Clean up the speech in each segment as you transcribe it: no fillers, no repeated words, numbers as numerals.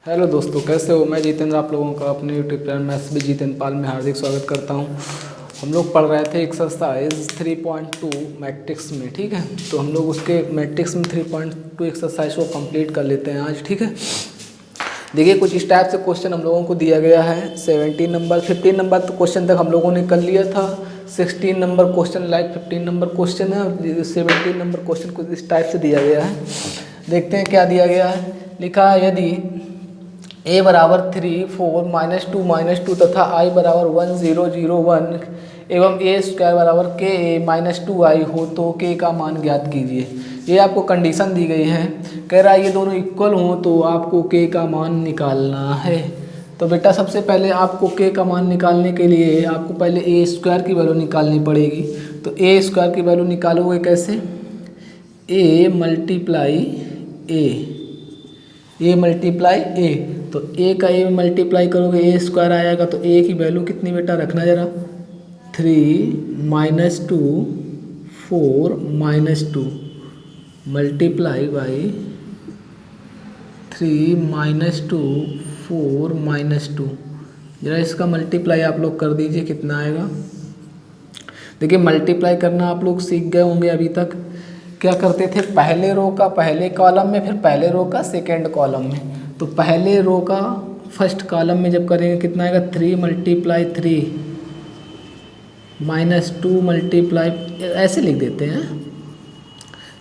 Hello दोस्तों, कैसे हो। मैं जितेंद्र आप लोगों का अपने YouTube channel maths with Jitendra Pal में हार्दिक स्वागत करता हूं। हम लोग पढ़ रहे थे एक्सरसाइज 3.2 मैट्रिक्स में, ठीक है। तो हम लोग उसके मैट्रिक्स में 3.2 एक्सरसाइज को कंप्लीट कर लेते हैं आज, ठीक है। देखिए, कुछ इस टाइप से क्वेश्चन हम लोगों को दिया गया है। 15 नंबर तो क्वेश्चन तक हम लोगों ने कर लिया था। 16 number question like 15 number question है और 17 नंबर क्वेश्चन कुछ इस टाइप से दिया गया है। देखते हैं क्या दिया गया है। लिखा है, यदि a बराबर 3, 4, -2 तथा i बराबर 1, 0, 0, 1 एवं a स्क्वायर बराबर k a -2i हो तो k का मान ज्ञात कीजिए। ये आपको कंडीशन दी गई है। कह रहा है ये दोनों इक्वल हों तो आपको k का मान निकालना है। तो बेटा सबसे पहले आपको k का मान निकालने के लिए आपको पहले a स्क्वायर की वैल्यू निकालनी पड़ेगी। तो a स्क्वायर की वैल्यू निकालोगे कैसे? a मल्टीप्लाई a, तो a का a में मल्टीप्लाई करोगे a स्क्वायर आएगा। तो a की वैल्यू कितनी बेटा रखना जरा, 3 -2 4 -2 मल्टीप्लाई बाई 3 -2 4 -2। जरा इसका मल्टीप्लाई आप लोग कर दीजिए, कितना आएगा। देखिए, मल्टीप्लाई करना आप लोग सीख गए होंगे अभी तक। क्या करते थे, पहले रो का पहले कॉलम में, फिर पहले रो का सेकेंड कॉलम में। तो पहले रो का फर्स्ट कॉलम में जब करेंगे कितना आएगा, 3 × 3 -2 मल्टीप्लाई, ऐसे लिख देते हैं।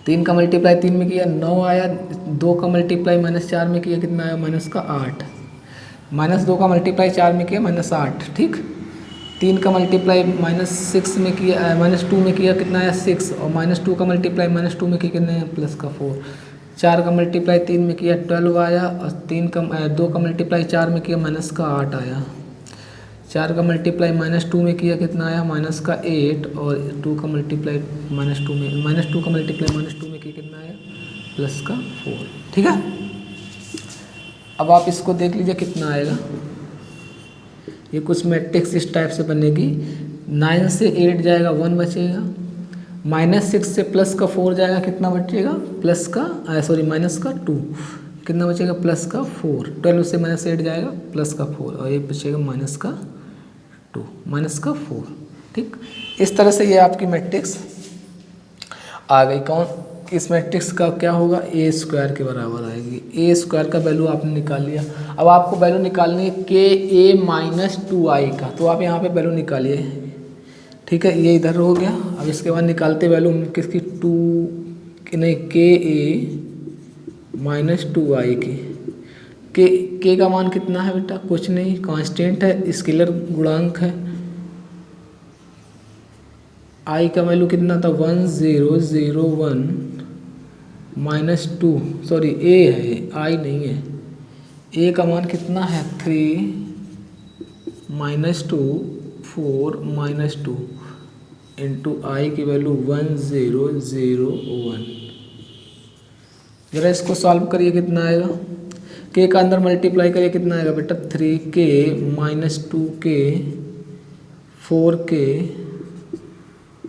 3 का मल्टीप्लाई 3 में किया 9 आया, 2 का मल्टीप्लाई -4 में किया कितना आया, -8। -2 का मल्टीप्लाई 4 में किया -8, ठीक। 3 का मल्टीप्लाई -6 में किया, -2 में किया कितना आया 6, और -2 का मल्टीप्लाई -2 में किया कितना है +4। 4 का मल्टीप्लाई 3 में किया 12 आया, और 2 का मल्टीप्लाई 4 में किया -8 आया। 4 का मल्टीप्लाई -2 में किया कितना आया -8, और 2 का मल्टीप्लाई -2 का मल्टीप्लाई -2 में किया कितना आया +4, ठीक है। अब आप इसको देख लीजिए कितना आएगा। ये कुछ मैट्रिक्स इस टाइप से बनेगी। 9 से 8 जाएगा 1 बचेगा, -6 से +4 जाएगा कितना बचेगा, -2 कितना बचेगा, +4। 12 से -8 जाएगा +4, और ये बचेगा -2 ठीक। इस तरह से ये आपकी मैट्रिक्स आ गई। कौन इस मैट्रिक्स का क्या होगा, a स्क्वायर के बराबर आएगी। a स्क्वायर का वैल्यू आपने निकाल लिया। अब आपको वैल्यू निकालनी है k a -2i का। तो आप यहाँ पे वैल्यू निकालिए, ठीक है। ये इधर हो गया। अब इसके बाद निकालते वैल्यू किसकी, k a -2i की। k का मान कितना है बेटा, कुछ नहीं, कांस्टेंट है, स्केलर गुणांक है। i का वैल्यू कितना था, 1 0 0 1 -2, सॉरी a है, i नहीं है। a का मान कितना है, 3 -2 4 -2 इंटू आई की वैल्यू 1 0 0 1। जरा इसको सॉल्व करिए, कितना आएगा। k का अंदर मल्टीप्लाई करिए, कितना आएगा बेटा, 3k -2k 4k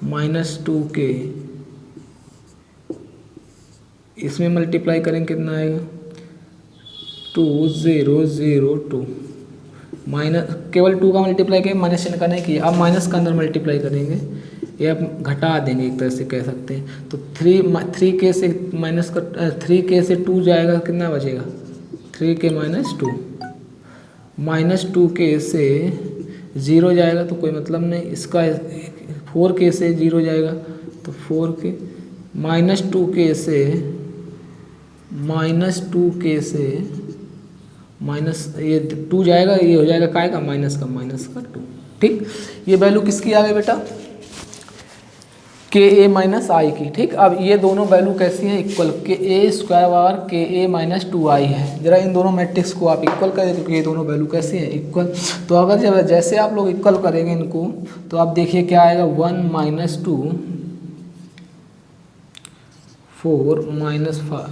-2k, इसमें मल्टीप्लाई करेंगे कितना आएगा, 2 0 0 2 माइनस, केवल 2 का मल्टीप्लाई करें, माइनस चिन्ह का नहीं किया। अब माइनस का अंदर मल्टीप्लाई करेंगे, ये आप घटा देंगे, एक तरह से कह सकते हैं। तो 3k से माइनस का 3k से 2 जाएगा, कितना बचेगा, 3k -2 -2k से 0 जाएगा तो कोई मतलब नहीं। इसका 4k से 0 जाएगा तो 4k -2k से माइनस, ये 2 जाएगा, ये हो जाएगा काय का, माइनस का 2, ठीक। ये वैल्यू किसकी आ गई बेटा, k a -i की, ठीक। अब ये दोनों वैल्यू कैसी हैं, इक्वल। के a square bar k a -2i है। जरा इन दोनों मैट्रिक्स को आप इक्वल करें, क्योंकि ये दोनों वैल्यू कैसी हैं, इक्वल। तो अगर जब जैसे आप लोग इक्वल करेंगे इनको, तो आप देखिए क्या आएगा, 1 -2 4 -5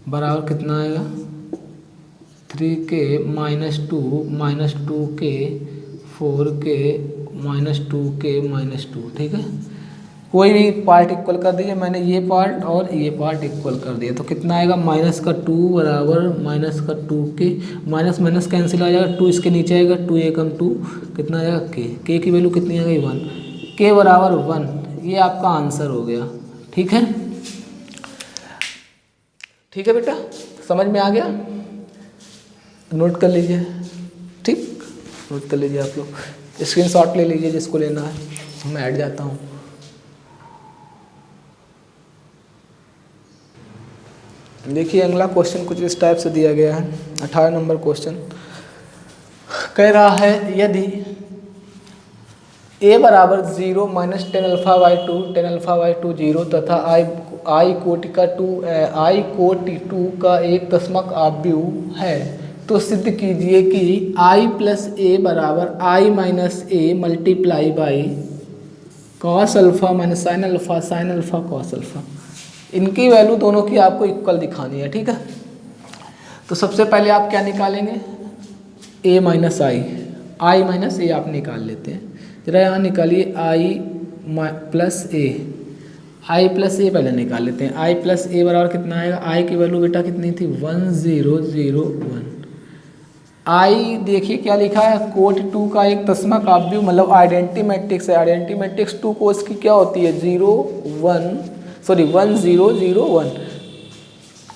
बराबर कितना आएगा, 3k -2 -2k 4k -2k -2, ठीक है। कोई भी पार्ट इक्वल कर दीजिए, मैंने ये पार्ट और ये पार्ट इक्वल कर दिया तो कितना आएगा -2 बराबर -2 के माइनस माइनस कैंसिल आ जाएगा, 2 इसके नीचे आएगा, 2 एकम 2 कितना आएगा के की वैल्यू कितनी आ गई 1, के बराबर 1। ये आपका आंसर हो गया। ठीक है, ठीक है बेटा, समझ में आ गया, नोट कर लीजिए। ठीक, नोट कर लीजिए आप लोग, स्क्रीनशॉट ले लीजिए जिसको लेना है। मैं ऐड जाता हूँ। देखिए अगला क्वेश्चन कुछ इस टाइप से दिया गया है। 18 नंबर क्वेश्चन कह रहा है यदि a बराबर 0 minus 10 alpha by 2 10 alpha by 2 0 तथा आई कोटि टू का एक दशमक आव्यूह है तो सिद्ध कीजिए कि i प्लस ए बराबर i minus A multiply by cos alpha minus sine alpha cos alpha. इनकी वैल्यू दोनों की आपको इक्वल दिखानी है। ठीक है, तो सबसे पहले आप क्या निकालेंगे, a माइनस आई माइनस ए आप निकाल लेते हैं। जरा यहाँ निकालिए i प्लस ए पहले निकाल लेते हैं। i प्लस ए बराबर कितना आएगा, i की वैल्यू बेटा कितनी थी 1001। i देखिए क्या लिखा है, कोट 2 का एक दशमक आव्यूह मतलब आइडेंटिटी मैट्रिक्स है। आइडेंटिटी मैट्रिक्स 2 कोस की क्या होती है 1001।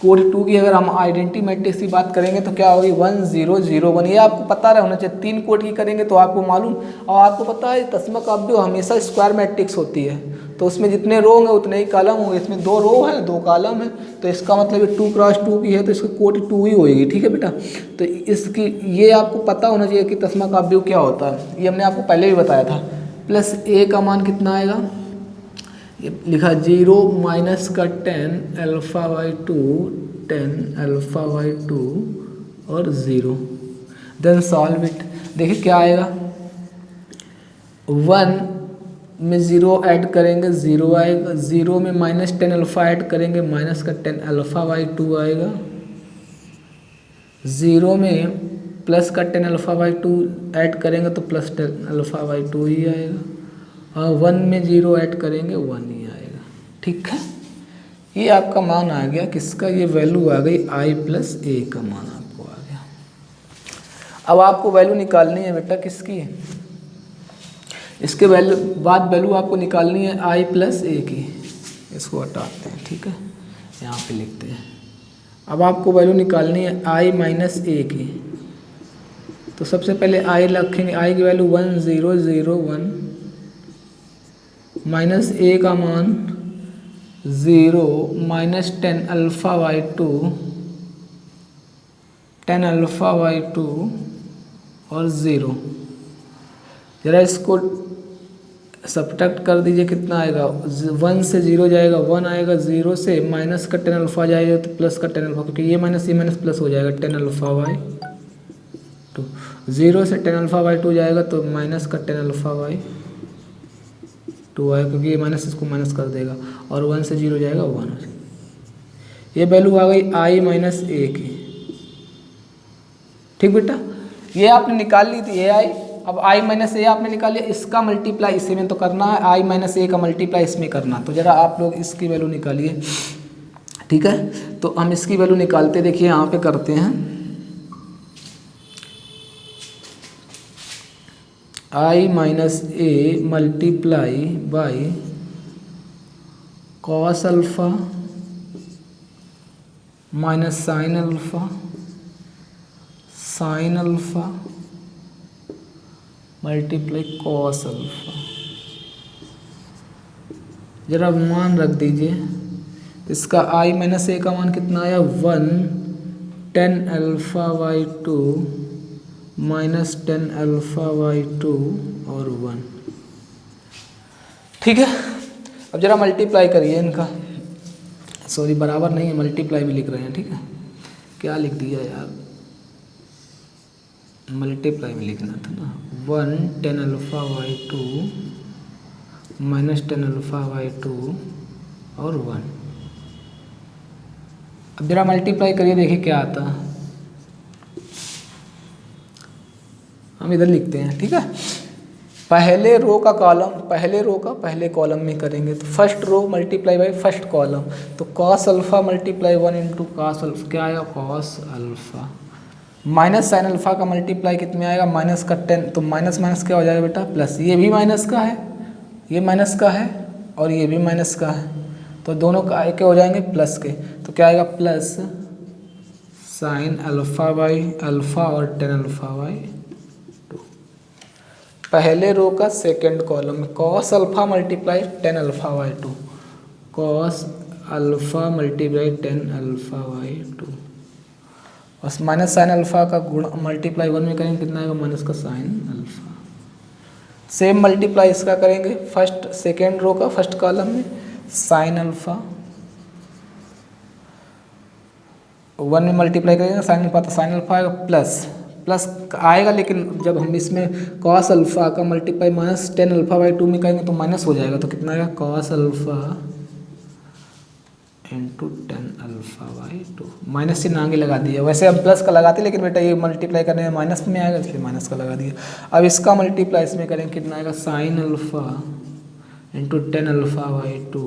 कोड 2 की अगर हम आइडेंटिटी मैट्रिक्स की बात करेंगे तो क्या होगी 1001। ये आपको पता होना चाहिए। 3 कोड की करेंगे तो आपको मालूम, और आपको पता है दशमक आव्यूह हमेशा स्क्वायर मैट्रिक्स होती है, तो उसमें जितने रो होंगे उतने ही कॉलम होंगे। इसमें 2 रो है 2 कॉलम है, तो इसका मतलब ये 2 क्रॉस 2 की है तो इसका कोड 2 ही होएगी। ठीक है बेटा, तो इसकी ये आपको पता होना चाहिए कि दशमक आव्यूह क्या होता है। ये हमने आपको पहले भी बताया था। प्लस ए का मान कितना आएगा, ये लिखा 0 माइनस का 10 अल्फा बाई 2 10 अल्फा बाई 2 और 0। Then solve it. देखिए क्या आएगा, 1 में 0 ऐड करेंगे 0 आएगा, 0 में माइनस 10 अल्फा ऐड करेंगे माइनस का 10 अल्फा बाई 2 आएगा, 0 में प्लस का 10 अल्फा बाई 2 ऐड करेंगे तो प्लस 10 अल्फा बाई 2 ही आएगा, और 1 में 0 ऐड करेंगे 1 ही आएगा। ठीक है, ये आपका मान आ गया किसका, ये वैल्यू आ गई i प्लस ए का मान आपको आ गया। अब आपको वैल्यू निकालनी है बेटा किसकी, इसके बाद वैल्यू आपको निकालनी है i प्लस ए की। इसको हटाते हैं, ठीक है, यहाँ पे लिखते हैं। अब आपको वैल्यू निकालनी है i माइनस ए की, तो सबसे पहले i रखेंगे, i की वैल्यू 1001 माइनस ए का मान 0 minus 10 alpha by 2 10 alpha by 2 और 0। जरा इसको सब्ट्रैक्ट कर दीजिए, कितना आएगा, 1 से 0 जाएगा 1 आएगा, 0 से माइनस का 10 अल्फा जाएगा तो प्लस का 10 अल्फा, क्योंकि ये माइनस प्लस हो जाएगा 10 अल्फा बाई 2। 0 से 10 अल्फा बाई 2 जाएगा तो माइनस का 10 अल्फा बाई 2 आएगा, क्योंकि ये माइनस इसको माइनस कर देगा, और 1 से 0 जाएगा 1। ये वैल्यू आ गई i माइनस ए की। ठीक बेटा, ये आपने निकाल ली थी ए आई। अब i माइनस ए आपने निकाल लिया, इसका मल्टीप्लाई इसी में तो करना है, i माइनस ए का मल्टीप्लाई इसमें करना। तो जरा आप लोग इसकी वैल्यू निकालिए। ठीक है, तो हम इसकी वैल्यू निकालते, देखिए यहाँ पे करते हैं, i minus A multiply by cos alpha minus sine alpha multiply cos alpha. जरा मान रख दीजिए, इसका i माइनस ए का मान कितना आया 1 10 alpha by 2 minus 10 alpha by 2 और 1। ठीक है, अब जरा मल्टीप्लाई करिए इनका, सॉरी बराबर नहीं है, मल्टीप्लाई भी लिख रहे हैं। ठीक है, क्या लिख दिया यार, मल्टीप्लाई में लिखना था ना। 1 10 alpha by 2 minus 10 alpha by 2 और 1। अब जरा मल्टीप्लाई करिए, देखिए क्या आता है। हम इधर लिखते हैं, ठीक है, पहले रो का कॉलम, पहले रो का पहले कॉलम में करेंगे तो first row multiply by first column, तो cos alpha multiply 1 into cos alpha, क्या आएगा cos alpha, minus sine alpha का मल्टीप्लाई कितने आएगा माइनस का 10, तो माइनस माइनस क्या हो जाएगा बेटा प्लस, ये भी माइनस का है, ये माइनस का है और ये भी माइनस का है, तो दोनों का के हो जाएंगे प्लस के, तो क्या आएगा plus sine alpha by alpha और 10 अल्फ़ा बाई 2। पहले रो का सेकेंड कॉलम में cos alpha multiply 10 alpha by 2, cos alpha multiply 10 alpha by 2 और माइनस साइन अल्फ़ा का गुण मल्टीप्लाई 1 में करेंगे कितना आएगा माइनस का साइन अल्फ़ा। सेम मल्टीप्लाई इसका करेंगे फर्स्ट सेकेंड रो का फर्स्ट कॉलम में साइन अल्फ़ा 1 में मल्टीप्लाई करेंगे साइन अल्फ़ा, तो साइन अल्फ़ा आएगा प्लस प्लस आएगा, लेकिन जब हम इसमें कॉस अल्फ़ा का मल्टीप्लाई माइनस 10 अल्फ़ा बाई 2 में करेंगे तो माइनस हो जाएगा, तो कितना आएगा cos alpha into 10 alpha by 2, minus चिन्ह आगे लगा दिया, वैसे हम प्लस का लगाते लेकिन बेटा ये मल्टीप्लाई करने में माइनस में आएगा इसलिए माइनस का लगा दिया। अब इसका मल्टीप्लाई इसमें करेंगे कितना आएगा sine alpha into 10 alpha by 2,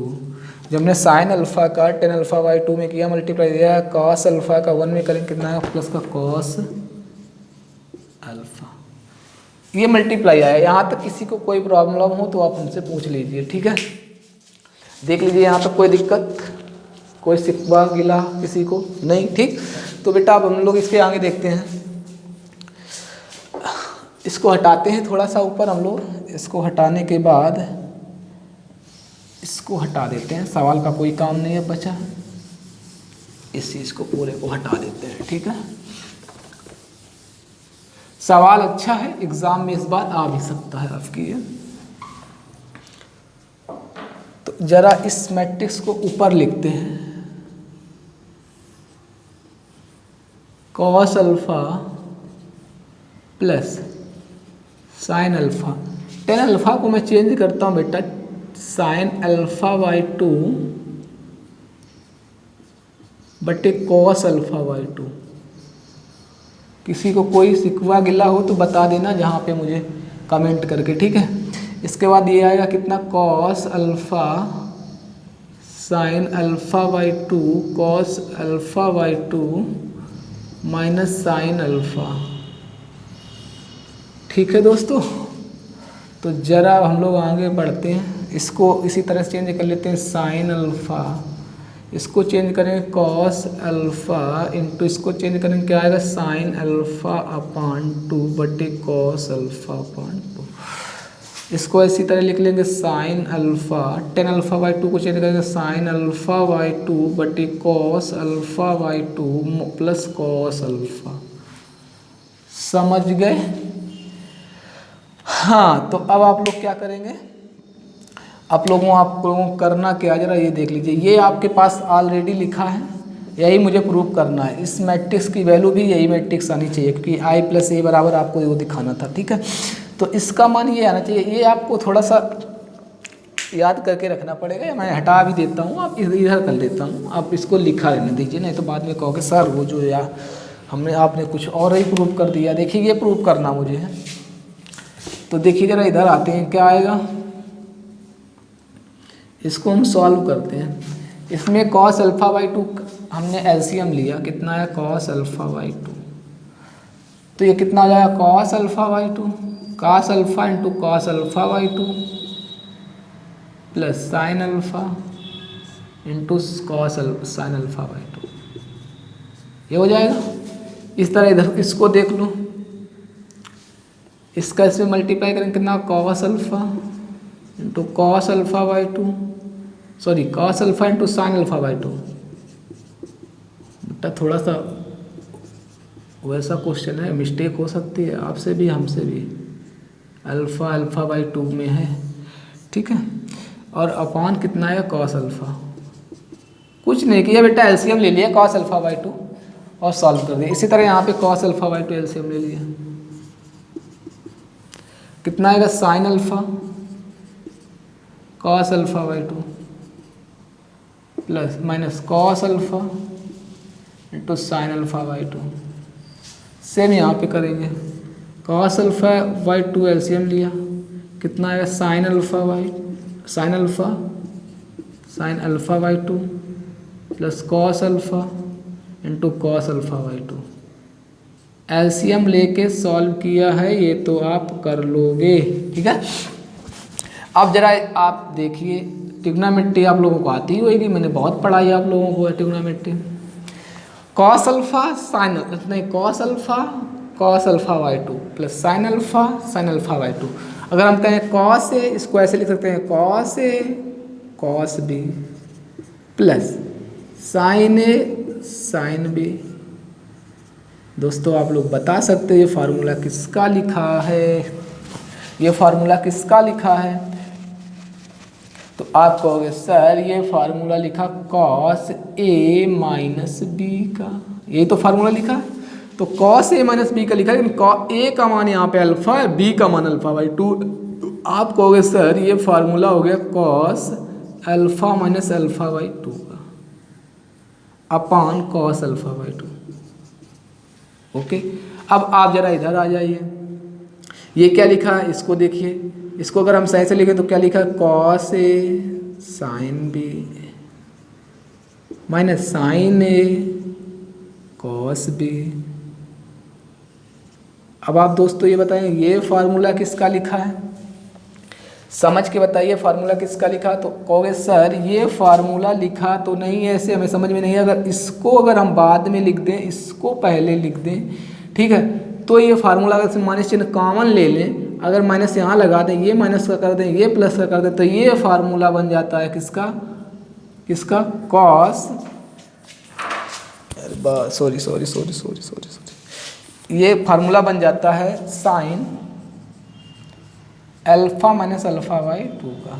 जब हमने साइन अल्फ़ा का 10 अल्फ़ा बाई 2 में किया मल्टीप्लाई दिया, कॉस अल्फ़ा का 1 में करेंगे कितना आएगा प्लस का कॉस अल्फ़ा, ये मल्टीप्लाई आया। यहाँ तक किसी को कोई प्रॉब्लम हो तो आप हमसे पूछ लीजिए, ठीक है, देख लीजिए यहाँ तक कोई दिक्कत, कोई शिकवा गिला किसी को नहीं, ठीक। तो बेटा अब हम लोग इसके आगे देखते हैं, इसको हटाते हैं थोड़ा सा ऊपर हम लोग, इसको हटाने के बाद इसको हटा देते हैं, सवाल का कोई काम नहीं है बचा, इस चीज़ को पूरे को हटा देते हैं, ठीक है। सवाल अच्छा है, एग्जाम में इस बार आ भी सकता है आपकी ये। तो जरा इस मैट्रिक्स को ऊपर लिखते हैं, cos alpha plus sine alpha, 10 alpha को मैं चेंज करता हूँ बेटा साइन अल्फ़ा बाई 2 बटे कॉस अल्फ़ा बाई 2। किसी को कोई शिकवा गिला हो तो बता देना जहाँ पे मुझे कमेंट करके, ठीक है। इसके बाद ये आएगा कितना cos alpha sine alpha by 2 cos alpha by 2 minus sine alpha, ठीक है दोस्तों। तो ज़रा हम लोग आगे बढ़ते हैं, इसको इसी तरह से चेंज कर लेते हैं साइन अल्फ़ा, इसको चेंज करेंगे कॉस अल्फ़ा इंटू इसको चेंज करेंगे क्या आएगा साइन अल्फ़ा अपान 2 बटे कॉस अल्फ़ा अपान 2। इसको इसी तरह लिख लेंगे साइन अल्फ़ा 10 अल्फ़ा बाई 2 को चेंज करेंगे साइन अल्फ़ा बाई 2 बटे cos alpha by 2 plus cos alpha. समझ गए? हाँ, तो अब आप लोग क्या करेंगे, आप लोगों को करना क्या, जरा ये देख लीजिए, ये आपके पास ऑलरेडी लिखा है, यही मुझे प्रूव करना है। इस मैट्रिक्स की वैल्यू भी यही मैट्रिक्स आनी चाहिए, क्योंकि आई प्लस ए बराबर आपको वो दिखाना था, ठीक है। तो इसका मान ये आना चाहिए, ये आपको थोड़ा सा याद करके रखना पड़ेगा, मैं हटा भी देता हूँ, आप इधर कर देता हूँ, आप इसको लिखा रहने दीजिए, नहीं तो बाद में कहोगे सर वो जो या हमने आपने कुछ और ही प्रूव कर दिया। देखिए ये प्रूव करना मुझे है, तो देखिए जरा इधर आते हैं, क्या आएगा, इसको हम सॉल्व करते हैं। इसमें कॉस अल्फ़ा बाई 2 हमने एलसीएम लिया, कितना है कॉस अल्फ़ा बाई 2, तो ये कितना आ जाएगा cos alpha by 2 cos alpha into cos alpha by 2 plus sine alpha into cos sine alpha by 2, ये हो जाएगा। इस तरह इधर इसको देख लो, इसका इसमें मल्टीप्लाई करेंगे कितना cos alpha into cos alpha by 2, sorry cos alpha into sine alpha by 2। बेटा थोड़ा सा वैसा क्वेश्चन है, मिस्टेक हो सकती है आपसे भी हमसे भी, अल्फ़ा अल्फ़ा बाई 2 में है, ठीक है। और अपान कितना है कॉस अल्फ़ा, कुछ नहीं किया बेटा, एलसीएम ले लिया कॉस अल्फ़ा बाई 2 और सॉल्व कर दिया। इसी तरह यहाँ पे कॉस अल्फ़ा बाई 2 एलसीएम ले लिया, कितना आएगा sine alpha cos alpha by 2 plus minus cos alpha into sine alpha by 2। Same यहाँ पे करेंगे, कॉस अल्फ़ा बाई 2 एलसीएम लिया, कितना आएगा sine alpha by two plus cos alpha into cos alpha by two. LCM लेके solve किया है, ये तो आप कर लोगे, ठीक है। अब जरा आप देखिए, ट्रिग्नोमेट्री आप लोगों को आती ही होगी, मैंने बहुत पढ़ाई आप लोगों को ट्रिग्नोमेट्री। कॉस अल्फ़ा साइन नहीं cos alpha by two plus sine alpha by two. अगर हम कहें कॉस ए, इसको ऐसे लिख सकते हैं cos A cos B plus sign A sine B. दोस्तों आप लोग बता सकते हैं ये फार्मूला किसका लिखा है, ये फार्मूला किसका लिखा है? तो आप कहोगे सर ये फार्मूला लिखा कॉस ए माइनस बी का, यही तो फार्मूला लिखा है। तो कॉस ए माइनस बी का लिखा है, लेकिन ए का मान यहाँ पे अल्फा है, बी का मान अल्फा बाई टू। आप कहोगे सर ये फार्मूला हो गया cos alpha minus alpha by two का upon cos alpha by two. Okay, अब आप जरा इधर आ जाइए, ये क्या लिखा है इसको देखिए, इसको अगर हम सही से लिखें तो क्या लिखा है cos A sine B minus sign A cos B. अब आप दोस्तों ये बताएं ये फार्मूला किसका लिखा है, समझ के बताइए फार्मूला किसका लिखा। तो कहोगे सर ये फार्मूला लिखा तो नहीं है, ऐसे हमें समझ में नहीं है। अगर इसको अगर हम बाद में लिख दें, इसको पहले लिख दें, ठीक है, तो ये फार्मूला अगर माइनस चिन्ह कॉमन ले लें, अगर माइनस यहाँ लगा दें, ये माइनस का कर दें, ये प्लस का कर दें, तो ये फार्मूला बन जाता है किसका कॉस, सॉरी ये फार्मूला बन जाता है sine alpha minus alpha by two का,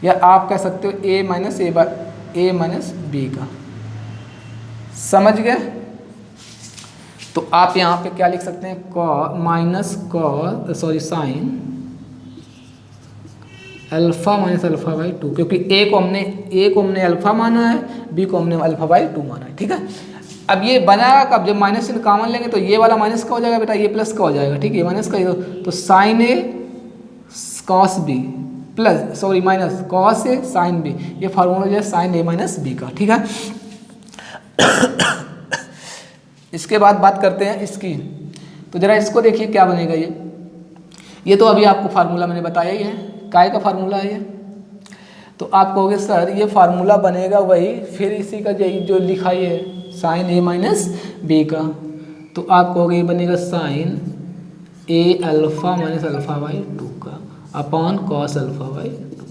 या आप कह सकते हो ए माइनस बी का। समझ गए? तो आप यहाँ पे क्या लिख सकते हैं sine alpha minus alpha by to, क्योंकि ए को हमने अल्फा माना है, बी को हमने अल्फा बाई टू माना है, ठीक है। अब ये बनाएगा कब, जब माइनस चिन्ह कॉमन लेंगे तो ये वाला माइनस का हो जाएगा बेटा, ये प्लस का हो जाएगा, ठीक है, ये माइनस का, तो sine A cos B plus minus cos A sine B, ये फार्मूला जो है साइन ए माइनस बी का, ठीक है। इसके बाद बात करते हैं इसकी, तो जरा इसको देखिए क्या बनेगा ये तो अभी आपको फार्मूला मैंने बताया ही है, काय का फार्मूला है ये। तो आप कहोगे सर ये फार्मूला बनेगा वही, फिर इसी का जो लिखा है साइन ए माइनस बी का, तो आप कहोगे ये बनेगा sine A alpha minus alpha by two का upon cos alpha by two,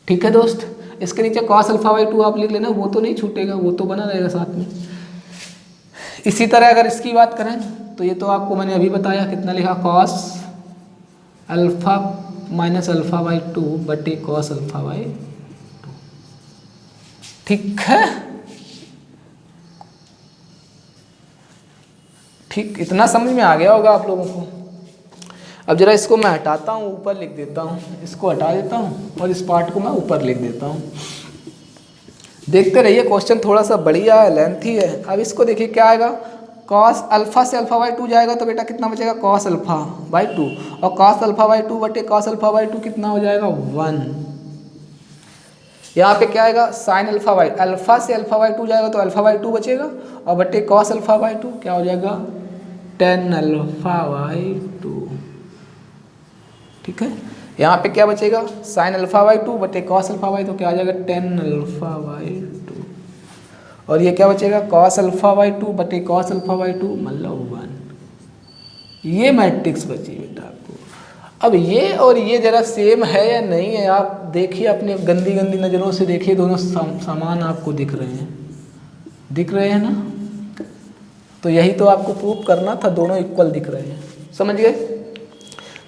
ठीक है दोस्त। इसके नीचे कॉस अल्फा बाई टू आप लिख लेना, वो तो नहीं छूटेगा, वो तो बना रहेगा साथ में। इसी तरह अगर इसकी बात करें तो ये तो आपको मैंने अभी बताया, कितना लिखा cos alpha minus alpha by to बटे कॉस अल्फा बाई टू, ठीक है। ठीक, इतना समझ में आ गया होगा आप लोगों को। अब जरा इसको मैं हटाता हूँ, ऊपर लिख देता हूँ, इसको हटा देता हूँ और इस पार्ट को मैं ऊपर लिख देता हूँ। देखते रहिए, क्वेश्चन थोड़ा सा बढ़िया है, लेंथी है। अब इसको देखिए क्या आएगा, कॉस अल्फा से अल्फा बाई टू जाएगा तो बेटा कितना बचेगा कॉस अल्फा बाई टू, और कॉस अल्फा बाई टू बटे कॉस अल्फा बाई टू कितना हो जाएगा 1। यहाँ पे क्या आएगा साइन अल्फा बाई, अल्फा से अल्फा बाई टू जाएगा तो अल्फा बाई टू बचेगा, और बटे कॉस अल्फा बाई टू क्या हो जाएगा टेन अल्फा बाई टू, ठीक है। यहाँ पे क्या बचेगा साइन अल्फा बाई टू बटे कॉस अल्फा बाई, तो क्या आ जाएगा टेन अल्फा बाई टू, और ये क्या बचेगा कॉस अल्फा बाई टू बटे कॉस अल्फा बाई टू मतलब 1। ये मैट्रिक्स बची बेटा आपको। अब ये और ये जरा सेम है या नहीं है, आप देखिए अपने गंदी गंदी नज़रों से देखिए, दोनों समान आपको दिख रहे हैं ना। तो यही तो आपको प्रूफ करना था, दोनों इक्वल दिख रहे हैं, समझ गए।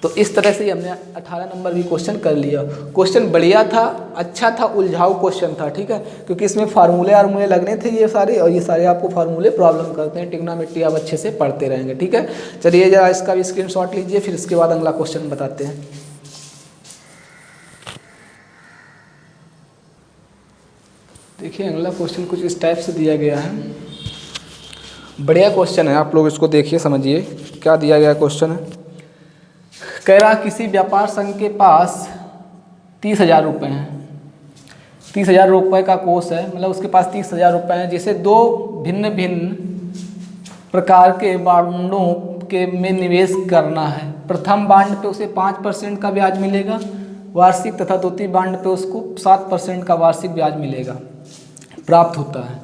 तो इस तरह से हमने 18 नंबर भी क्वेश्चन कर लिया। क्वेश्चन बढ़िया था, अच्छा था, उलझाऊ क्वेश्चन था, ठीक है, क्योंकि इसमें फार्मूले आर्मूले लगने थे ये सारे, और ये सारे आपको फार्मूले प्रॉब्लम करते हैं। ट्रिग्नोमेट्री आप अच्छे से पढ़ते रहेंगे, ठीक है। चलिए जरा इसका भी स्क्रीनशॉट लीजिए, फिर इसके बाद अगला क्वेश्चन बताते हैं। देखिए अगला क्वेश्चन कुछ इस टाइप से दिया गया है, बढ़िया क्वेश्चन है, आप लोग इसको देखिए समझिए क्या दिया गया क्वेश्चन है। कह रहा किसी व्यापार संघ के पास 30,000 रुपये हैं, 30,000 रुपये का कोष है, मतलब उसके पास 30,000 रुपये हैं, जिसे दो भिन्न भिन्न प्रकार के बांडों के में निवेश करना है। प्रथम बांड पे उसे 5% का ब्याज मिलेगा वार्षिक, तथा द्वितीय बांड पे उसको 7% का वार्षिक ब्याज मिलेगा प्राप्त होता है।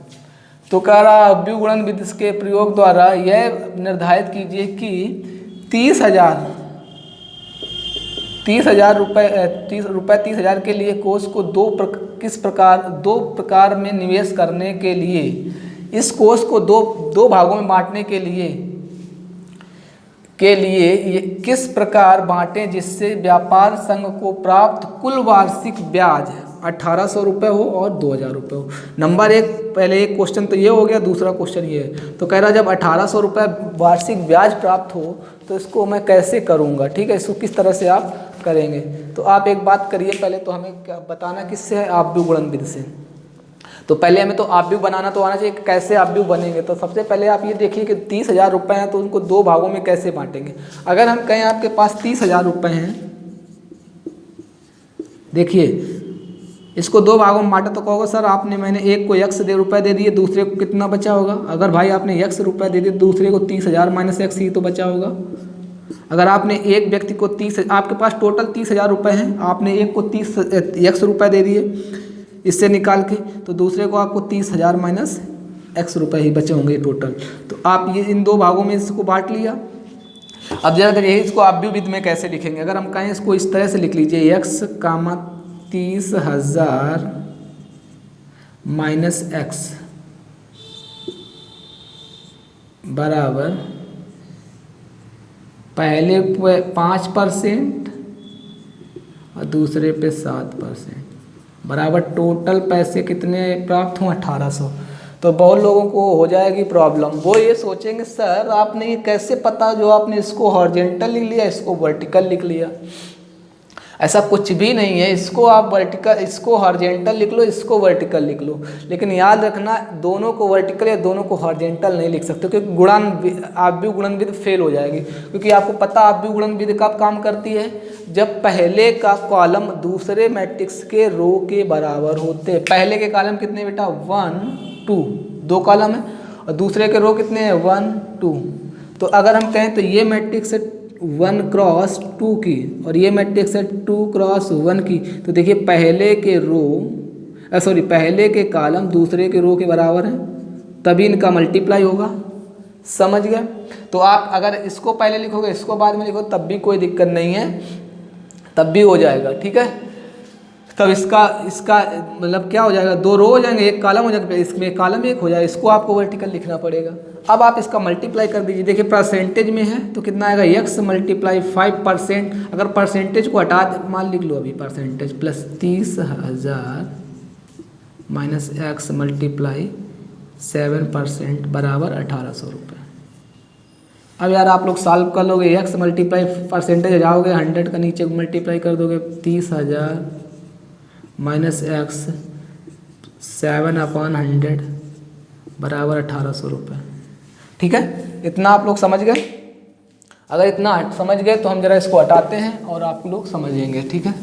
तो कह रहा अव्यू गुणन विधि के प्रयोग द्वारा यह निर्धारित कीजिए कि 30,000 रुपये के लिए कोष को दो प्रकार में निवेश करने के लिए इस कोष को दो भागों में बांटने के लिए ये किस प्रकार बांटें जिससे व्यापार संघ को प्राप्त कुल वार्षिक ब्याज 1,800 रुपये हो और 2,000 रुपये हो। नंबर एक, पहले एक क्वेश्चन तो ये हो गया, दूसरा क्वेश्चन ये है। तो कह रहा जब 1,800 रुपये वार्षिक ब्याज प्राप्त हो तो इसको मैं कैसे करूँगा, ठीक है, इसको किस तरह से आप करेंगे। तो आप एक बात करिए, पहले तो हमें क्या बताना किससे है, आव्यूह गुणन विधि से। तो पहले हमें तो आव्यूह बनाना तो आना चाहिए, कैसे आव्यूह बनेंगे। तो सबसे पहले आप ये देखिए कि 30,000 रुपये हैं तो उनको दो भागों में कैसे बांटेंगे। अगर हम कहें आपके पास 30,000 रुपये हैं, देखिए इसको दो भागों में बांटा तो कहोगे सर आपने मैंने एक को x रुपये दे दिए, दूसरे को कितना बचा होगा। अगर भाई आपने x रुपये दे दिए, दूसरे को 30,000 माइनस x ही तो बचा होगा। अगर आपने एक व्यक्ति को 30, आपके पास टोटल 30,000 रुपये हैं, आपने एक को 30 x रुपये दे दिए इससे निकाल के, तो दूसरे को आपको 30,000 माइनस x रुपये ही बचे होंगे टोटल। तो आप ये इन दो भागों में इसको बांट लिया। अब जरा देखिए इसको आव्यूह विधि में कैसे लिखेंगे। अगर हम कहें इसको इस तरह से लिख लीजिए, x, 30,000 माइनस x बराबर पहले पे 5% और दूसरे पे 7% बराबर टोटल पैसे कितने प्राप्त हों, 1,800। तो बहुत लोगों को हो जाएगी प्रॉब्लम, वो ये सोचेंगे सर आपने ये कैसे पता जो आपने इसको हॉरिजॉन्टल लिख लिया, इसको वर्टिकल लिख लिया। ऐसा कुछ भी नहीं है, इसको आप वर्टिकल, इसको हॉरिजॉन्टल लिख लो, इसको वर्टिकल लिख लो, लेकिन याद रखना दोनों को वर्टिकल या दोनों को हॉरिजॉन्टल नहीं लिख सकते, क्योंकि आव्यूह गुणन विधि फेल हो जाएगी। क्योंकि आपको पता आव्यूह गुणन विधि कब काम करती है, जब पहले का कॉलम दूसरे मैट्रिक्स के रो के बराबर होते हैं। पहले के कॉलम कितने बेटा, 1 2, दो कॉलम है, और दूसरे के रो कितने हैं, 1 2। तो अगर हम कहें तो ये मैट्रिक्स है 1 क्रॉस 2 की और ये मैट्रिक्स है 2 क्रॉस 1 की, तो देखिए पहले के पहले के कॉलम दूसरे के रो के बराबर हैं, तभी इनका मल्टीप्लाई होगा। समझ गए। तो आप अगर इसको पहले लिखोगे इसको बाद में लिखो तब भी कोई दिक्कत नहीं है, तब भी हो जाएगा, ठीक है। तब इसका मतलब क्या हो जाएगा, दो रो हो जाएंगे, एक कॉलम हो जाएगा, इसमें कॉलम एक हो जाएगा, इसको आपको वर्टिकल लिखना पड़ेगा। अब आप इसका मल्टीप्लाई कर दीजिए, देखिए परसेंटेज में है तो कितना आएगा, x मल्टीप्लाई 5%। अगर परसेंटेज को हटा मान लिख लो अभी, percentage plus 30,000 minus x multiply 7% बराबर 1,800 रुपये। अब यार आप लोग सॉल्व कर लोगे, x मल्टीप्लाई परसेंटेज जाओगे 100 का नीचे मल्टीप्लाई कर दोगे, 30,000 माइनस x 7/100 बराबर 1,800 रुपये। ठीक है, इतना आप लोग समझ गए। अगर इतना समझ गए तो हम जरा इसको हटाते हैं और आप लोग समझेंगे, ठीक है।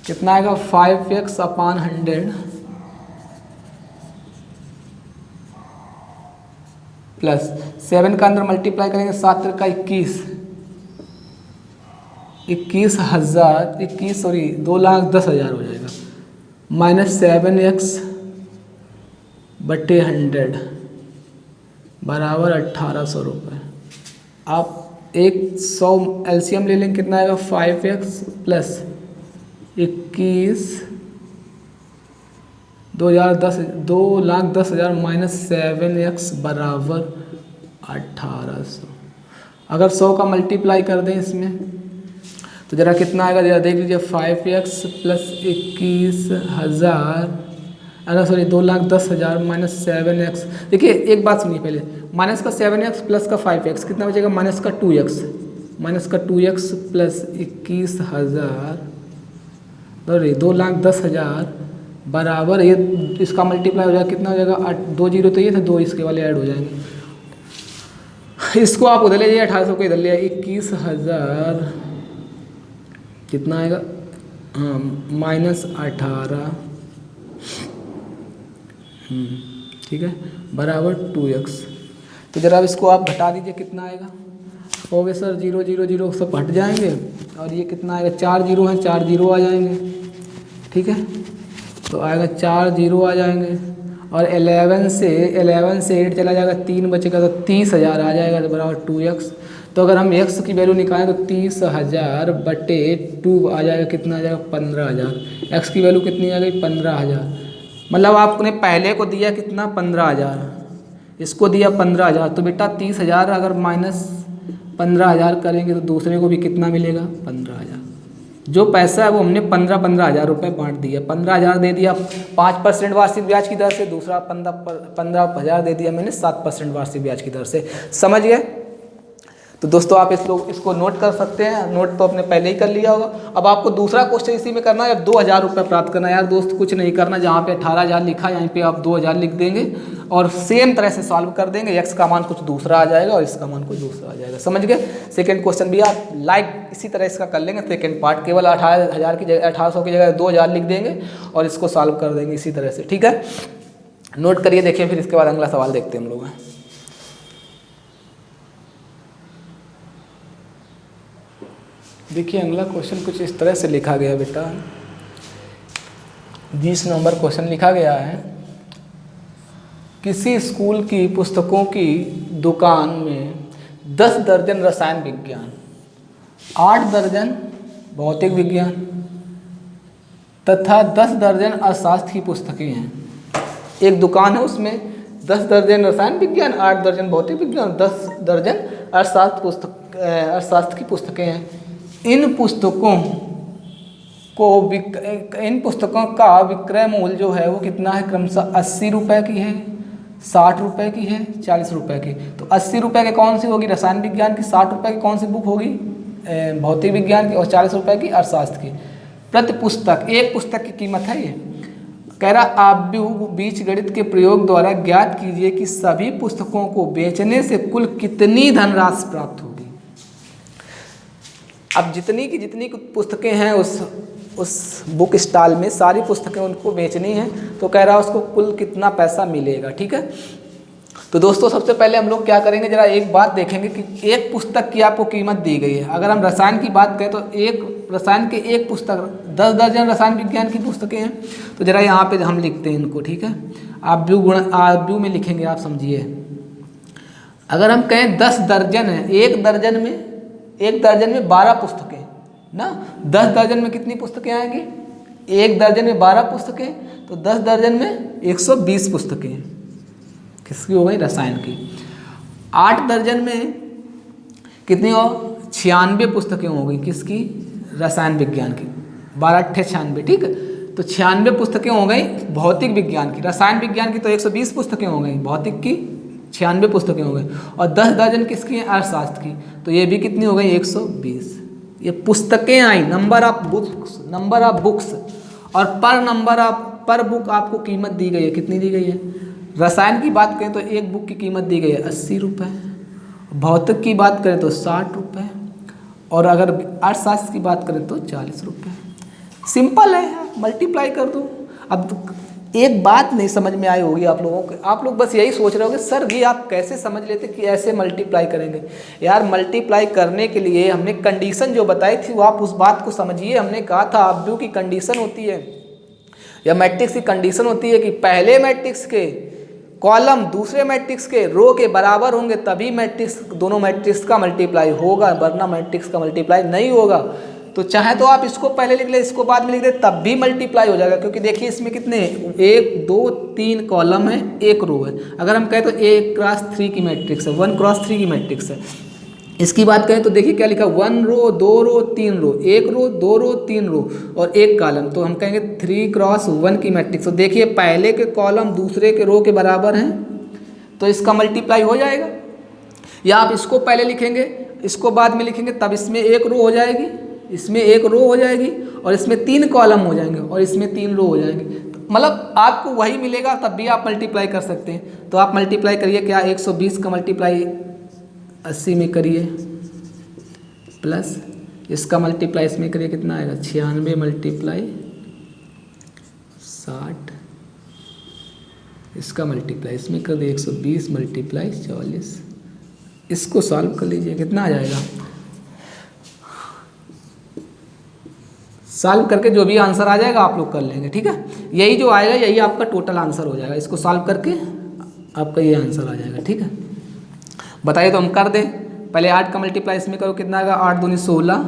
कितना आएगा, 5x/100 प्लस 7 का अंदर मल्टीप्लाई करेंगे 7 का 2,10,000 हो जाएगा, माइनस 7x बटे 100 बराबर 1,800 रुपये। आप 100 एलसीएम ले लेंगे, कितना आएगा, 5x प्लस 21 2,10,000 माइनस 7x बराबर 1,800। अगर 100 का मल्टीप्लाई कर दें इसमें तो जरा कितना आएगा, जरा देख लीजिए, 5x प्लस 21,000 2,10,000 माइनस 7x। देखिए एक बात सुनिए पहले, माइनस का 7x प्लस का 5x कितना बचेगा, माइनस का 2x प्लस 21,000 2,10,000 बराबर ये इसका मल्टीप्लाई हो जाएगा, कितना हो जाएगा 8, 2 जीरो तो ये था, 2 इसके वाले ऐड हो जाएंगे। इसको आप उधर ले जाइए, 1800 को इधर ले आइए, 21,000 कितना आएगा, हाँ -18, ठीक है, बराबर 2x। तो जरा अब इसको आप घटा दीजिए, कितना आएगा, कहोगे सर 0 0 0 सब हट जाएंगे, और ये कितना आएगा, 4 जीरो हैं, 4 जीरो आ जाएंगे, ठीक है, तो आएगा 4 जीरो आ जाएंगे, और 11 से 8 चला जाएगा, 3 बचेगा, तो 30,000 आ जाएगा, तो बराबर 2x। तो अगर हम x की वैल्यू निकालें तो 30,000 बटे 2 आ जाएगा, कितना आ जाएगा 15,000। x की वैल्यू कितनी आ गई 15,000, मतलब आपने पहले को दिया कितना 15,000, इसको दिया 15,000, तो बेटा 30,000 अगर माइनस 15,000 करेंगे तो दूसरे को भी कितना मिलेगा 15,000। जो पैसा है वो हमने 15,000 रुपये बांट दिया, 15,000 दे दिया 5% वार्षिक ब्याज की दर से, दूसरा 15,000 दे दिया मैंने 7% वार्षिक ब्याज की दर से। समझ गए? तो दोस्तों आप इसको नोट कर सकते हैं, नोट तो आपने पहले ही कर लिया होगा। अब आपको दूसरा क्वेश्चन इसी में करना है, 2,000 रुपये प्राप्त करना है। यार दोस्त कुछ नहीं करना, जहाँ पे 18,000 लिखा है यहाँ पे आप 2,000 लिख देंगे और सेम तरह से सॉल्व कर देंगे। एक्स का मान कुछ दूसरा आ जाएगा और इसका मान कुछ दूसरा आ जाएगा। समझ गए? सेकेंड क्वेश्चन भी आप लाइक इसी तरह इसका कर लेंगे। सेकेंड पार्ट केवल 18,000 की जगह 1800 की जगह 2,000 लिख देंगे और इसको सॉल्व कर देंगे इसी तरह से। ठीक है, नोट करिए, देखिए फिर इसके बाद अगला सवाल देखते हैं हम लोग। देखिए अगला क्वेश्चन कुछ इस तरह से लिखा गया बेटा, 20 नंबर क्वेश्चन लिखा गया है। किसी स्कूल की पुस्तकों की दुकान में 10 दर्जन रसायन विज्ञान, 8 दर्जन भौतिक विज्ञान तथा 10 दर्जन अर्थशास्त्र की पुस्तकें हैं। एक दुकान है, उसमें 10 दर्जन रसायन विज्ञान, 8 दर्जन भौतिक विज्ञान, 10 दर्जन अर्थशास्त्र की पुस्तकें हैं। इन पुस्तकों का विक्रय मूल्य जो है वो कितना है? क्रमशः 80 रुपये की है, 60 रुपये की है, 40 रुपये की। तो 80 रुपये की कौन सी होगी? रसायन विज्ञान की। 60 रुपये की कौन सी बुक होगी? भौतिक विज्ञान की। और 40 रुपये की अर्थशास्त्र की। प्रति पुस्तक, एक पुस्तक की कीमत है ये। कह रहा आप बीजगणित के प्रयोग द्वारा ज्ञात कीजिए कि सभी पुस्तकों को बेचने से कुल कितनी धनराशि प्राप्त होगी। अब जितनी की पुस्तकें हैं उस बुक स्टॉल में, सारी पुस्तकें उनको बेचनी है, तो कह रहा है उसको कुल कितना पैसा मिलेगा। ठीक है, तो दोस्तों सबसे पहले हम लोग क्या करेंगे, जरा एक बात देखेंगे कि एक पुस्तक की आपको कीमत दी गई है। अगर हम रसायन की बात करें तो एक रसायन के एक पुस्तक, 10 दर्जन रसायन विज्ञान की पुस्तकें हैं। तो जरा यहाँ पे हम लिखते हैं इनको। ठीक है, आप व्यू में लिखेंगे, आप समझिए। अगर हम कहें 10 दर्जन है, एक दर्जन में 12 पुस्तकें ना, 10 दर्जन में कितनी पुस्तकें आएंगी? एक दर्जन में 12 पुस्तकें, तो 10 दर्जन में 120 पुस्तकें किसकी हो गई? रसायन की। 8 दर्जन में कितनी हो? 96 पुस्तकें हो गई, किसकी? रसायन विज्ञान की। 12 × 96, ठीक है, तो 96 पुस्तकें हो गई भौतिक विज्ञान की। रसायन विज्ञान की तो 120 पुस्तकें हो गई, भौतिक की 96 पुस्तकें हो गई, और 10 दर्जन किसकी हैं? अर्थशास्त्र की। तो ये भी कितनी हो गई? 120। ये पुस्तकें आई, नंबर ऑफ बुक्स, और पर बुक आपको कीमत दी गई है। कितनी दी गई है? रसायन की बात करें तो एक बुक की कीमत दी गई है 80 रुपये, भौतिक की बात करें तो 60 रुपये, और अगर अर्थशास्त्र की बात करें तो 40 रुपये। सिंपल है, मल्टीप्लाई कर दो। अब एक बात नहीं समझ में आई होगी आप लोगों को, आप लोग बस यही सोच रहे होंगे सर ये आप कैसे समझ लेते कि ऐसे मल्टीप्लाई करेंगे। यार मल्टीप्लाई करने के लिए हमने कंडीशन जो बताई थी वो आप उस बात को समझिए। हमने कहा था अपव्यू की कंडीशन होती है या मैट्रिक्स की कंडीशन होती है कि पहले मैट्रिक्स के कॉलम दूसरे मैट्रिक्स के रो के बराबर होंगे तभी दोनों मैट्रिक्स का मल्टीप्लाई होगा, वरना मैट्रिक्स का मल्टीप्लाई नहीं होगा। तो चाहे तो आप इसको पहले लिख ले, इसको बाद में लिख दे, तब भी मल्टीप्लाई हो जाएगा। क्योंकि देखिए इसमें कितने 1 2 3 कॉलम है, 1 रो है। अगर हम कहें तो 1x3 की मैट्रिक्स है, 1x3 की मैट्रिक्स है। इसकी बात करें तो देखिए क्या लिखा, 1 रो 2 रो 3 रो, 1 रो 2 रो 3 रो और 1 कॉलम, तो हम कहेंगे 3x1 की मैट्रिक्स। तो देखिए पहले के कॉलम दूसरे के रो के बराबर हैं, तो इसका मल्टीप्लाई हो जाएगा। या आप इसको पहले लिखेंगे, इसको बाद में लिखेंगे, तब इसमें 1 रो हो जाएगी, इसमें 1 रो हो जाएगी, और इसमें 3 कॉलम हो जाएंगे, और इसमें 3 रो हो जाएंगे। तो मतलब आपको वही मिलेगा तब भी आप मल्टीप्लाई कर सकते हैं। तो आप मल्टीप्लाई करिए, क्या 120 का मल्टीप्लाई 80 में करिए, प्लस इसका मल्टीप्लाई इसमें करिए, कितना आएगा 96 मल्टीप्लाई 60, इसका मल्टीप्लाई इसमें कर दिए 120 मल्टीप्लाई 40। इसको सॉल्व कर लीजिए, कितना आ जाएगा। सॉल्व करके जो भी आंसर आ जाएगा आप लोग कर लेंगे, ठीक है। यही जो आएगा यही आपका टोटल आंसर हो जाएगा। इसको सॉल्व करके आपका ये आंसर आ जाएगा, ठीक है। बताइए तो हम कर दें। पहले 8 का मल्टीप्लाई इसमें करो, कितना आएगा 8 दूनी 16,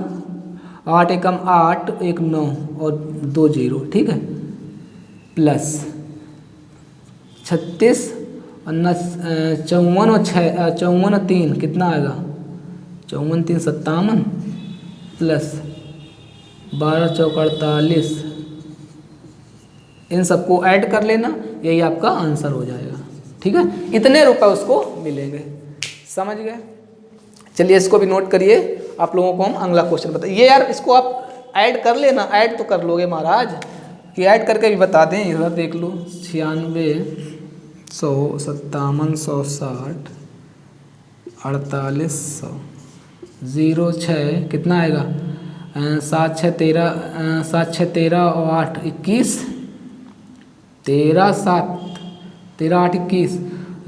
8 एकम 8, 1 9 और 2 0, ठीक है, प्लस 36 और 54 और 54 और 3 कितना आएगा 54 3 57, प्लस 12 चौक 48। इन सबको ऐड कर लेना, यही आपका आंसर हो जाएगा, ठीक है। इतने रुपए उसको मिलेंगे, समझ गए। चलिए इसको भी नोट करिए। आप लोगों को हम अगला क्वेश्चन बताइए। ये यार इसको आप ऐड कर लेना, ऐड तो कर लोगे महाराज, कि ऐड करके भी बता दें। इधर देख लो 96 100 57 160 48 100 0 6 कितना आएगा 7 6 13 और 8 21 13 7 13 8 21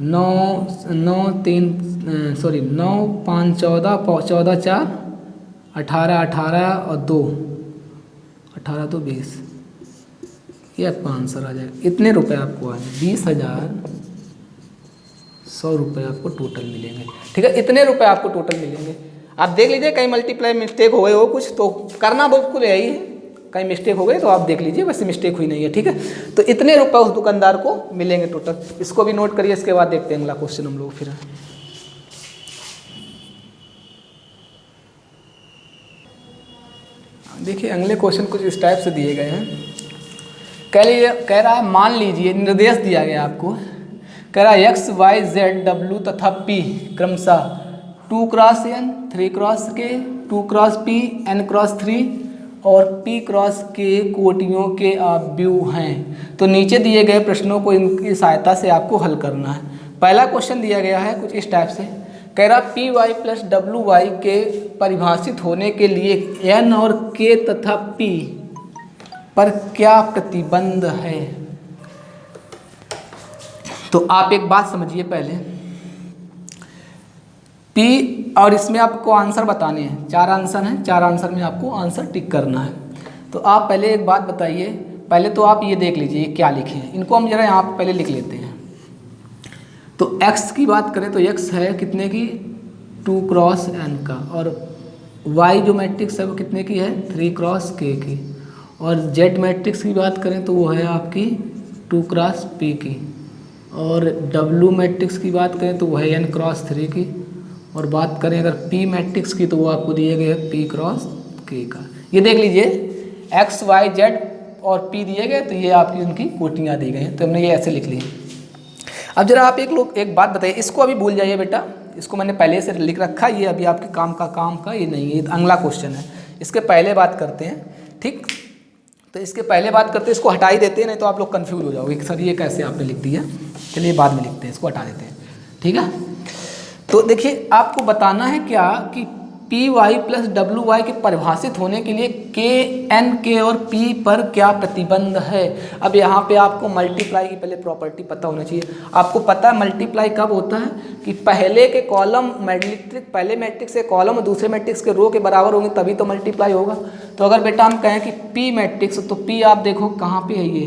9 9 3 सॉरी 9 5 14 14 4 18 18 और 2 18 तो 20। ये आपका आंसर आ जाएगा। इतने रुपए आपको आए 20,100 रुपये आपको टोटल मिलेंगे, ठीक है। इतने रुपए आपको टोटल मिलेंगे। आप देख लीजिए कहीं मल्टीप्लाई मिस्टेक हो गई हो कुछ तो करना बिल्कुल यही है, कहीं मिस्टेक हो गई तो आप देख लीजिए, वैसे मिस्टेक हुई नहीं है, ठीक है। तो इतने रुपए उस दुकानदार को मिलेंगे टोटल। इसको भी नोट करिए। इसके बाद देखते हैं अगला क्वेश्चन हम लोग। फिर देखिए अगले क्वेश्चन कुछ इस टाइप से दिए गए हैं। कह रहा है मान लीजिए निर्देश दिया गया आपको, कह रहा है x y z w तथा p क्रमशः 2x n 3x k 2x p n×3 और p×k कोटियों के अवयव हैं। तो नीचे दिए गए प्रश्नों को इनकी सहायता से आपको हल करना है। पहला क्वेश्चन दिया गया है कुछ इस टाइप से, कह रहा P Y plus W Y के परिभाषित होने के लिए n और k तथा p पर क्या प्रतिबंध है। तो आप एक बात समझिए पहले, P और इसमें आपको आंसर बताने हैं। 4 आंसर हैं, 4 आंसर में आपको आंसर टिक करना है। तो आप पहले एक बात बताइए, पहले तो आप ये देख लीजिए क्या लिखे हैं, इनको हम जरा यहाँ पहले लिख लेते हैं। तो x की बात करें तो x है कितने की 2x n का, और y जो मैट्रिक्स है वो कितने की है 3x k की, और z मैट्रिक्स की बात करें तो वो है आपकी 2x p की, और w मैट्रिक्स की बात करें तो वो है n×3 की, और बात करें अगर p मैट्रिक्स की तो वो आपको दिए गए हैं p×k का। ये देख लीजिए x y z और p दिए गए, तो ये आपकी उनकी कोटियाँ दी गई हैं। तो हमने ये ऐसे लिख ली। अब जरा आप एक बात बताइए, इसको अभी भूल जाइए बेटा, इसको मैंने पहले से लिख रखा, ये अभी आपके काम का ये नहीं है, ये अगला क्वेश्चन है। इसके पहले बात करते हैं, ठीक। तो इसके पहले बात करते हैं, इसको हटा ही देते हैं, नहीं तो आप लोग कंफ्यूज हो जाओगे सर ये कैसे आपने लिख दिया। चलिए बाद में लिखते हैं, इसको हटा देते हैं, ठीक है। तो देखिए आपको बताना है क्या कि P Y plus W Y के परिभाषित होने के लिए के एन के और पी पर क्या प्रतिबंध है। अब यहाँ पे आपको मल्टीप्लाई की पहले प्रॉपर्टी पता होना चाहिए। आपको पता है मल्टीप्लाई कब होता है कि पहले के कॉलम पहले मैट्रिक्स के कॉलम और दूसरे मैट्रिक्स के रो के बराबर होंगे तभी तो मल्टीप्लाई होगा। तो अगर बेटा हम कहें कि पी मैट्रिक्स, तो पी आप देखो कहाँ पे है, ये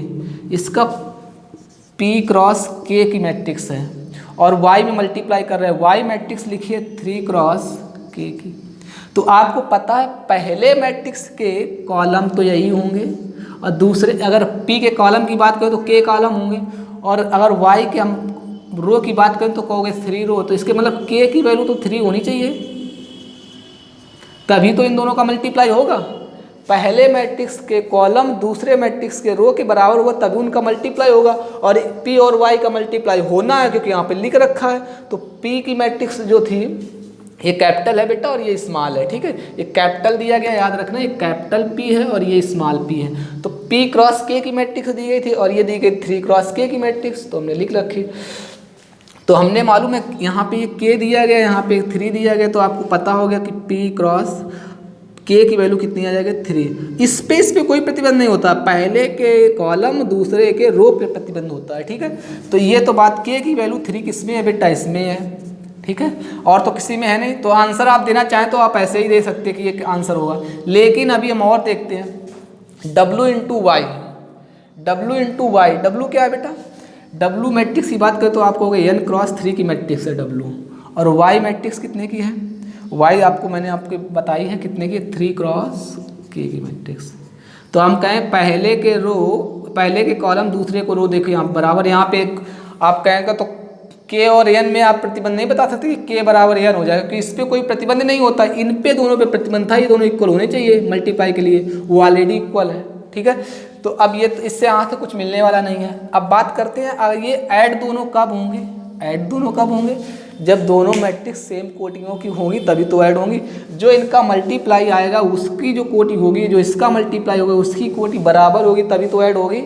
इसका p×k की मैट्रिक्स है, और y में मल्टीप्लाई कर रहे हैं, y मैट्रिक्स लिखिए 3×k की। तो आपको पता है पहले मैट्रिक्स के कॉलम तो यही होंगे, और दूसरे अगर p के कॉलम की बात करें तो k कॉलम होंगे, और अगर y के हम रो की बात करें तो कहोगे 3 रो। तो इसके मतलब k की वैल्यू तो 3 होनी चाहिए, तभी तो इन दोनों का मल्टीप्लाई होगा। पहले मैट्रिक्स के कॉलम दूसरे मैट्रिक्स के रो के बराबर होगा तभी उनका मल्टीप्लाई होगा, और p और y का मल्टीप्लाई होना है क्योंकि यहाँ पे लिख रखा है। तो p की मैट्रिक्स जो थी ये कैपिटल है बेटा और ये स्मॉल है, ठीक है। ये कैपिटल दिया गया, याद रखना, ये कैपिटल P है और ये स्मॉल p है। तो P क्रॉस K की मैट्रिक्स दी गई थी और ये दी गई 3 क्रॉस K की मैट्रिक्स, तो हमने लिख रखी। तो हमने मालूम है यहाँ पे ये K दिया गया, यहाँ पे 3 दिया गया, तो आपको पता हो गया कि P क्रॉस K की वैल्यू कितनी आ जाएगी 3। स्पेस पे कोई प्रतिबंध नहीं होता, पहले के कॉलम दूसरे के रो पे प्रतिबंध होता है, ठीक है। तो ये तो बात K की वैल्यू 3 किस में है बेटा, इसमें है, ठीक है, और तो किसी में है नहीं। तो आंसर आप देना चाहें तो आप ऐसे ही दे सकते हैं कि ये आंसर होगा। लेकिन अभी हम और देखते हैं, W इंटू वाई, W क्या है बेटा, W मैट्रिक्स की बात करें तो आपको होगा n क्रॉस 3 की मैट्रिक्स है W, और Y मैट्रिक्स कितने की है, Y आपको मैंने आपको बताई है कितने की, 3 क्रॉस K की मैट्रिक्स। तो हम कहें पहले के कॉलम दूसरे को रो देखिए यहाँ बराबर, यहाँ पे आप कहेंगे तो K और N में आप प्रतिबंध नहीं बता सकते कि K बराबर N हो जाएगा, क्योंकि इस पर कोई प्रतिबंध नहीं होता, इन पे दोनों पे प्रतिबंध था, ये दोनों इक्वल होने चाहिए मल्टीप्लाई के लिए, वो ऑलरेडी इक्वल है, ठीक है। तो अब ये इससे यहाँ से कुछ मिलने वाला नहीं है। अब बात करते हैं ये ऐड दोनों कब होंगे, जब दोनों मैट्रिक्स सेम कोटियों की होंगी तभी तो ऐड होंगी। जो इनका मल्टीप्लाई आएगा उसकी जो कोटि होगी, जो इसका मल्टीप्लाई होगा उसकी कोटि बराबर होगी तभी तो ऐड होगी।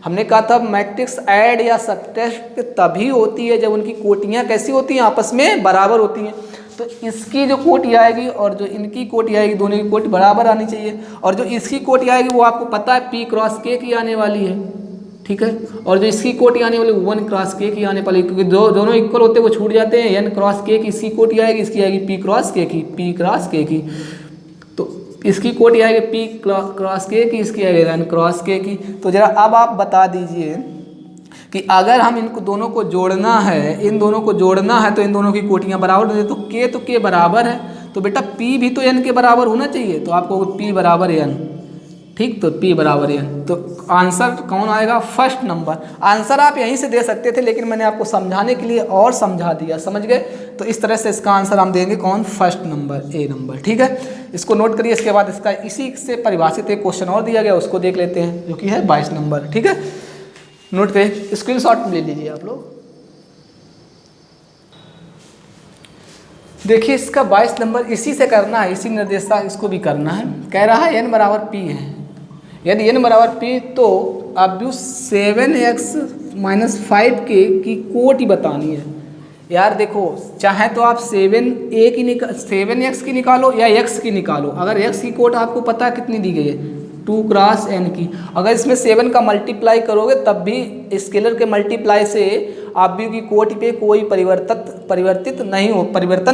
हमने कहा था मैट्रिक्स ऐड या सबट्रैक्ट तभी होती है जब उनकी कोटियाँ कैसी होती हैं, आपस में बराबर होती हैं। तो इसकी जो कोटि आएगी और जो इनकी कोटि आएगी, दोनों की कोटि बराबर आनी चाहिए, और जो इसकी कोटि आएगी वो आपको पता है P क्रॉस K की आने वाली है, ठीक है, और जो इसकी कोटि आने वाली 1 क्रॉस K की आने वाली, क्योंकि दोनों इक्वल होते वो छूट जाते हैं। n क्रॉस K की इसकी कोटि आएगी, इसकी आएगी P क्रॉस K की, तो इसकी कोटि आएगी P क्रॉस K की, इसकी आएगी n क्रॉस K की। तो जरा अब आप बता दीजिए कि अगर हम इनको दोनों को जोड़ना है, इन दोनों को जोड़ना है तो इन दोनों की कोटियाँ बराबर होती है, तो K बराबर है, तो बेटा P भी तो N के बराबर होना चाहिए, तो आपको P बराबर N, ठीक, तो P बराबर N। तो आंसर कौन आएगा, फर्स्ट नंबर। आंसर आप यहीं से दे सकते थे लेकिन मैंने आपको समझाने के लिए और समझा दिया, समझ गए। तो इस तरह से इसका आंसर हम देंगे कौन, फर्स्ट नंबर, A नंबर, ठीक है। इसको नोट करिए। इसके बाद इसका इसी से परिभाषित एक क्वेश्चन और दिया गया, उसको देख लेते हैं, जो कि है 22 नंबर, ठीक है। नोट करिए, स्क्रीनशॉट ले लीजिए आप लोग। देखिए इसका 22 नंबर इसी से करना है, इसी निर्देशता इसको भी करना है। कह रहा है n बराबर P है, यदि n बराबर P तो अब 7x - 5k की कोटि बतानी है। यार देखो, चाहे तो आप 7x की निकालो या x की निकालो। अगर x की कोट आपको पता है कितनी दी गई है, 2 क्रॉस n की, अगर इसमें 7 का मल्टीप्लाई करोगे तब भी स्केलर के मल्टीप्लाई से आप भी की कोटि पे कोई परिवर्तन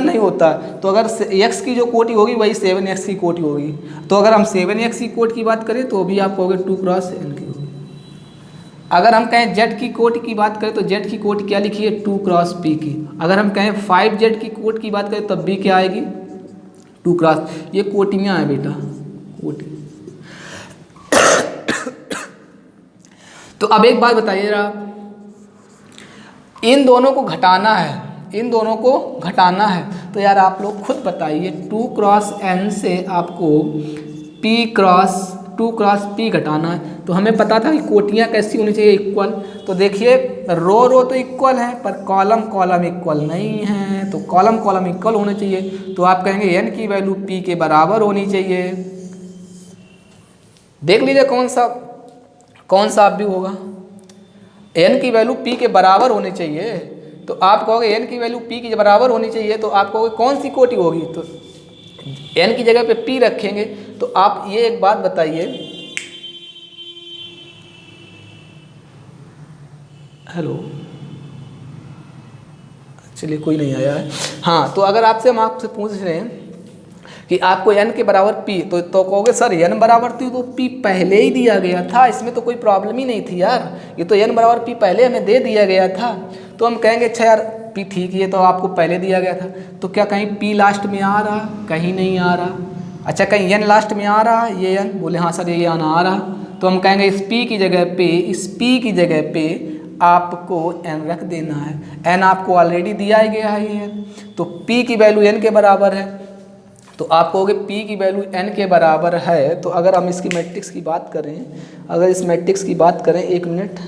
नहीं होता। तो अगर x की जो कोटि होगी वही 7x की कोटि होगी। तो अगर हम 7x की कोटि की बात करें तो भी आप कहोगे 2 क्रॉस n की होगी। अगर हम कहें z की कोटि की बात करें तो z की कोटि क्या लिखी है, 2 क्रॉस p की। अगर हम कहें 5z की कोटि की बात करें तब भी क्या आएगी, 2 क्रॉस। ये कोटियाँ हैं बेटा, कोटि। तो अब एक बात बताइए जरा, इन दोनों को घटाना है, तो यार आप लोग खुद बताइए, 2 क्रॉस n से आपको 2 क्रॉस p घटाना है। तो हमें पता था कि कोटियाँ कैसी होनी चाहिए, इक्वल। तो देखिए रो तो इक्वल है पर कॉलम इक्वल नहीं है, तो कॉलम इक्वल होने चाहिए। तो आप कहेंगे n की वैल्यू p के बराबर होनी चाहिए। देख लीजिए कौन सा आप भी होगा, n की वैल्यू p के बराबर होनी चाहिए। तो आप कहोगे n की वैल्यू p के बराबर होनी चाहिए, तो आप कहोगे कौन सी कोटि होगी, तो n की जगह पे p रखेंगे। तो आप ये एक बात बताइए, हेलो, चलिए कोई नहीं आया है। हाँ, तो अगर हम आपसे पूछ रहे हैं कि आपको n के बराबर p, तो कहोगे सर n बराबर थी तो p पहले ही दिया गया था, इसमें तो कोई प्रॉब्लम ही नहीं थी यार, ये तो n बराबर p पहले हमें दे दिया गया था। तो हम कहेंगे अच्छा यार p ठीक है, तो आपको पहले दिया गया था, तो क्या कहीं p लास्ट में आ रहा, कहीं नहीं आ रहा। अच्छा कहीं n लास्ट में आ रहा, ये n, बोले हाँ सर ये आ रहा। तो हम कहेंगे इस p की जगह पे आपको n रख देना है। n आपको ऑलरेडी दिया ही गया है ये, तो p की वैल्यू n के बराबर है। तो आप कहोगे p की वैल्यू n के बराबर है। तो अगर हम इसकी मैट्रिक्स की बात करें, एक मिनट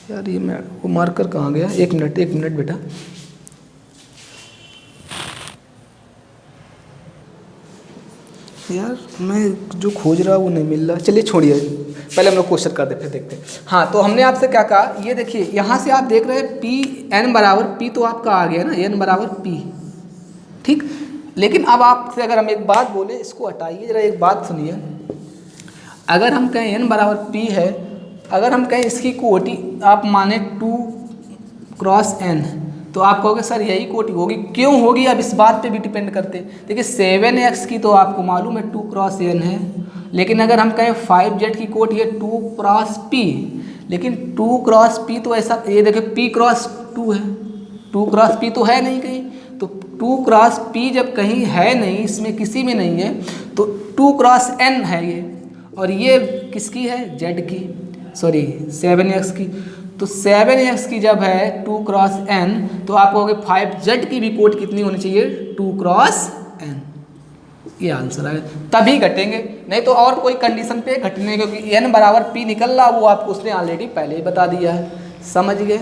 यार, ये वो मार्कर कहाँ गया, एक मिनट बेटा। यार मैं जो खोज रहा वो नहीं मिल रहा। चलिए छोड़िए, पहले हम लोग क्वेश्चन करते फिर देखते हैं। हाँ, तो हमने आपसे क्या कहा, ये देखिए यहाँ से आप देख रहे हैं पी एन बराबर पी, तो आपका आ गया ना एन बराबर पी, ठीक। लेकिन अब आपसे अगर हम एक बात बोले, इसको हटाइए जरा, एक बात सुनिए। अगर हम कहें एन बराबर पी है, अगर हम कहें इसकी कोटि आप माने 2 क्रॉस एन, तो आप कहोगे सर यही कोटि होगी, क्यों होगी, अब इस बात पे भी डिपेंड करते। देखिए 7x की तो आपको मालूम है 2 क्रॉस एन है, लेकिन अगर हम कहें 5z की कोटि है 2 क्रॉस p, लेकिन 2 क्रॉस p तो ऐसा, ये देखिए p क्रॉस 2 है, 2 क्रॉस p तो है नहीं कहीं, तो 2 क्रॉस p जब कहीं है नहीं, इसमें किसी में नहीं है, तो 2 क्रॉस n है ये, और ये किसकी है, z की, सॉरी 7x की। तो 7x की जब है 2 क्रॉस n, तो आप कहोगे 5z की भी कोट कितनी होनी चाहिए, 2 क्रॉस n। ये आंसर है, तभी घटेंगे, नहीं तो और कोई कंडीशन पे घटने, क्योंकि n बराबर p निकल रहा, वो आपको उसने ऑलरेडी पहले ही बता दिया है। समझ गए?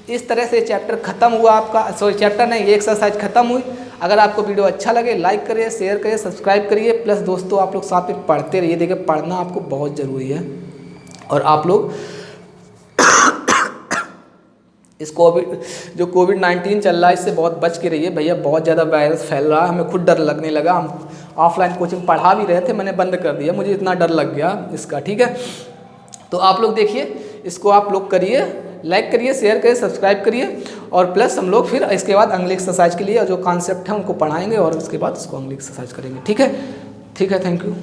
इस तरह से चैप्टर खत्म हुआ आपका, सॉरी चैप्टर नहीं, ये एक्सरसाइज खत्म हुई। अगर आपको वीडियो अच्छा लगे लाइक करिए, शेयर करिए, सब्सक्राइब करिए, प्लस दोस्तों आप लोग साथ में पढ़ते रहिए। देखिए पढ़ना आपको बहुत ज़रूरी है, और आप लोग इस जो कोविड-19 चल रहा है, इससे बहुत बच के रहिए भैया, बहुत ज़्यादा वायरस फैल रहा है, हमें खुद डर लगने लगा। हम ऑफलाइन कोचिंग पढ़ा भी रहे थे, मैंने बंद कर दिया, मुझे इतना डर लग गया इसका, ठीक है। तो आप लोग देखिए, इसको आप लोग करिए, लाइक करिए, शेयर करिए, सब्सक्राइब करिए, और प्लस हम लोग फिर इसके बाद अगली एक्सरसाइज के लिए जो कॉन्सेप्ट है उनको पढ़ाएंगे, और उसके बाद उसको अगली एक्सरसाइज करेंगे, ठीक है। ठीक है, थैंक यू।